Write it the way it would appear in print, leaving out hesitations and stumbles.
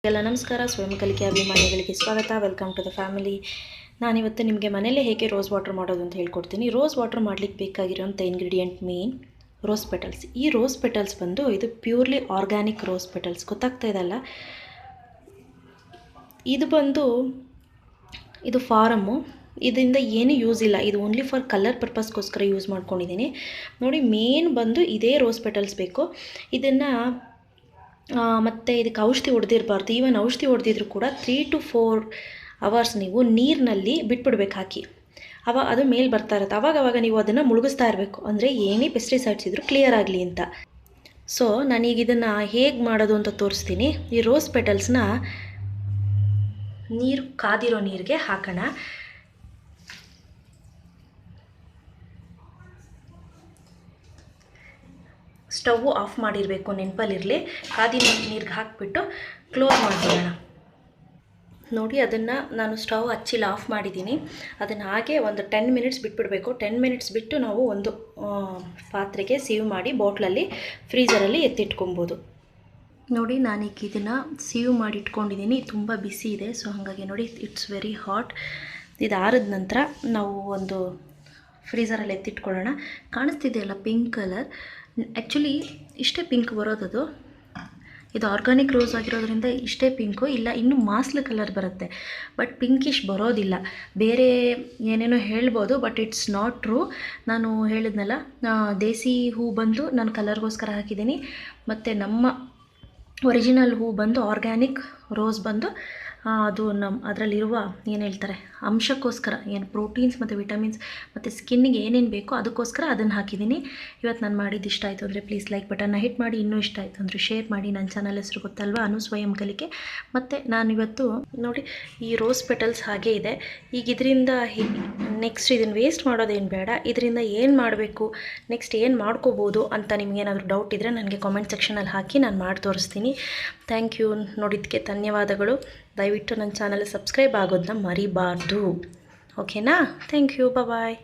ಎಲ್ಲ ನಮಸ್ಕಾರ. ಸ್ವಯಂ ಕಲಿಕೆ ಅಭಿಮಾನಿಗಳಿಗೆ ಸ್ವಾಗತ. Welcome to the family. ನಾನಿವತ್ತು ನಿಮಗೆ ಮನೆಯಲ್ಲೇ ಹೇಗೆ ರೋಸ್ ವಾಟರ್ ಮಾಡೋದು ಅಂತ ಹೇಳ್ಕೊಡ್ತೀನಿ. ರೋಸ್ ವಾಟರ್ ಮಾಡಲಿಕ್ಕೆ ಬೇಕಾಗಿರೋಂಥ ಇಂಗ್ರೀಡಿಯೆಂಟ್ ಮೇನ್ ರೋಸ್ ಪೆಟಲ್ಸ್. ಈ ರೋಸ್ ಪೆಟಲ್ಸ್ ಬಂದು ಇದು ಪ್ಯೂರ್ಲಿ ಆರ್ಗ್ಯಾನಿಕ್ ರೋಸ್ ಪೆಟಲ್ಸ್. ಗೊತ್ತಾಗ್ತಾ ಇದಲ್ಲ, ಇದು ಬಂದು ಇದು ಫಾರಮ್ಮು. ಇದರಿಂದ ಏನೂ ಯೂಸ್ ಇಲ್ಲ, ಇದು ಓನ್ಲಿ ಫಾರ್ ಕಲರ್ ಪರ್ಪಸ್ಗೋಸ್ಕರ ಯೂಸ್ ಮಾಡ್ಕೊಂಡಿದ್ದೀನಿ. ನೋಡಿ, ಮೇನ್ ಬಂದು ಇದೇ ರೋಸ್ ಪೆಟಲ್ಸ್ ಬೇಕು. ಇದನ್ನು ಮತ್ತು ಇದಕ್ಕೆ ಔಷಧಿ ಹೊಡೆದಿರಬಾರ್ದು. ಈವನ್ ಔಷಧಿ ಹೊಡೆದಿದ್ರು ಕೂಡ 3 to 4 ಅವರ್ಸ್ ನೀವು ನೀರಿನಲ್ಲಿ ಬಿಟ್ಬಿಡ್ಬೇಕು ಹಾಕಿ. ಅದು ಮೇಲೆ ಬರ್ತಾ ಇರುತ್ತೆ. ಅವಾಗವಾಗ ನೀವು ಅದನ್ನು ಮುಳುಗಿಸ್ತಾ ಇರಬೇಕು, ಅಂದರೆ ಏನೇ ಪೆಸ್ಟಿಸೈಡ್ಸ್ ಇದ್ದರೂ ಕ್ಲಿಯರ್ ಆಗಲಿ ಅಂತ. ಸೊ ನಾನೀಗ ಇದನ್ನು ಹೇಗೆ ಮಾಡೋದು ಅಂತ ತೋರಿಸ್ತೀನಿ. ಈ ರೋಸ್ ಪೆಟಲ್ಸ್ನ ನೀರು ಕಾದಿರೋ ನೀರಿಗೆ ಹಾಕೋಣ. ಸ್ಟವ್ ಆಫ್ ಮಾಡಿರಬೇಕು, ನೆನಪಲ್ಲಿರಲಿ. ಕಾದಿನ ನೀರಿಗೆ ಹಾಕಿಬಿಟ್ಟು ಕ್ಲೋಸ್ ಮಾಡಿಬಿಡೋಣ. ನೋಡಿ, ಅದನ್ನು ನಾನು ಸ್ಟವ್ ಹಚ್ಚಿಲ್ಲ, ಆಫ್ ಮಾಡಿದ್ದೀನಿ. ಅದನ್ನು ಹಾಗೆ ಒಂದು 10 ಮಿನಿಟ್ಸ್ ಬಿಟ್ಬಿಡಬೇಕು. 10 ಮಿನಿಟ್ಸ್ ಬಿಟ್ಟು ನಾವು ಒಂದು ಪಾತ್ರೆಗೆ ಸೀವ್ ಮಾಡಿ ಬಾಟ್ಲಲ್ಲಿ ಫ್ರೀಝರಲ್ಲಿ ಎತ್ತಿಟ್ಕೊಬೋದು. ನೋಡಿ, ನಾನೀಗ ಇದನ್ನು ಸೀವ್ ಮಾಡಿ ಇಟ್ಕೊಂಡಿದ್ದೀನಿ. ತುಂಬ ಬಿಸಿ ಇದೆ, ಸೊ ಹಾಗಾಗಿ ನೋಡಿ ಇಟ್ಸ್ ವೆರಿ ಹಾಟ್. ಇದು ಆರಿದ ನಂತರ ನಾವು ಒಂದು ಫ್ರೀಝರಲ್ಲಿ ಎತ್ತಿಟ್ಕೊಳ್ಳೋಣ. ಕಾಣಿಸ್ತಿದೆಯಲ್ಲ ಪಿಂಕ್ ಕಲರ್, ಆ್ಯಕ್ಚುಲಿ ಇಷ್ಟೇ ಪಿಂಕ್ ಬರೋದದು. ಇದು ಆರ್ಗಾನಿಕ್ ರೋಸ್ ಆಗಿರೋದ್ರಿಂದ ಇಷ್ಟೇ ಪಿಂಕು, ಇಲ್ಲ ಇನ್ನೂ ಮಾಸ್ಲ್ ಕಲರ್ ಬರುತ್ತೆ, ಬಟ್ ಪಿಂಕಿಶ್ ಬರೋದಿಲ್ಲ. ಬೇರೆ ಏನೇನೋ ಹೇಳ್ಬೋದು, ಬಟ್ ಇಟ್ಸ್ ನಾಟ್ ಟ್ರೂ. ನಾನು ಹೇಳಿದ್ನಲ್ಲ, ದೇಸಿ ಹೂ ಬಂದು ನಾನು ಕಲರ್ಗೋಸ್ಕರ ಹಾಕಿದ್ದೀನಿ, ಮತ್ತು ನಮ್ಮ ಒರಿಜಿನಲ್ ಹೂ ಬಂದು ಆರ್ಗ್ಯಾನಿಕ್ ರೋಸ್ ಬಂದು ಅದು ಅದರಲ್ಲಿರುವ ಏನು ಹೇಳ್ತಾರೆ ಅಂಶಕ್ಕೋಸ್ಕರ, ಏನು ಪ್ರೋಟೀನ್ಸ್ ಮತ್ತು ವಿಟಮಿನ್ಸ್ ಮತ್ತು ಸ್ಕಿನ್ನಿಗೆ ಏನೇನು ಬೇಕೋ ಅದಕ್ಕೋಸ್ಕರ ಅದನ್ನು ಹಾಕಿದ್ದೀನಿ. ಇವತ್ತು ನಾನು ಮಾಡಿದ್ದು ಇಷ್ಟ ಆಯಿತು ಅಂದರೆ ಪ್ಲೀಸ್ ಲೈಕ್ ಬಟನ್ನ ಹಿಟ್ ಮಾಡಿ. ಇನ್ನೂ ಇಷ್ಟ ಆಯಿತು ಅಂದರೆ ಶೇರ್ ಮಾಡಿ. ನನ್ನ ಚಾನಲ್ ಹೆಸರು ಗೊತ್ತಲ್ವಾ, ಅನು ಸ್ವಯಂ ಕಲಿಕೆ. ಮತ್ತು ನಾನಿವತ್ತು ನೋಡಿ ಈ ರೋಸ್ ಪೆಟಲ್ಸ್ ಹಾಗೇ ಇದೆ. ಈಗ ಇದರಿಂದ ನೆಕ್ಸ್ಟ್ ಇದನ್ನು ವೇಸ್ಟ್ ಮಾಡೋದೇನು ಬೇಡ. ಇದರಿಂದ ಏನು ಮಾಡಬೇಕು, ನೆಕ್ಸ್ಟ್ ಏನು ಮಾಡ್ಕೋಬೋದು ಅಂತ ನಿಮಗೇನಾದರೂ ಡೌಟ್ ಇದ್ದರೆ ನನಗೆ ಕಾಮೆಂಟ್ ಸೆಕ್ಷನಲ್ಲಿ ಹಾಕಿ ನಾನು ಮಾಡಿ ತೋರಿಸ್ತೀನಿ. Thank you. ನೋಡಿದ್ದಕ್ಕೆ ಧನ್ಯವಾದಗಳು. ದಯವಿಟ್ಟು ನನ್ನ ಚಾನಲ್ ಸಬ್ಸ್ಕ್ರೈಬ್ ಆಗೋದನ್ನ ಮರಿಬಾರ್ದು. ಓಕೆನಾ? Thank you. ಬಾಯ್.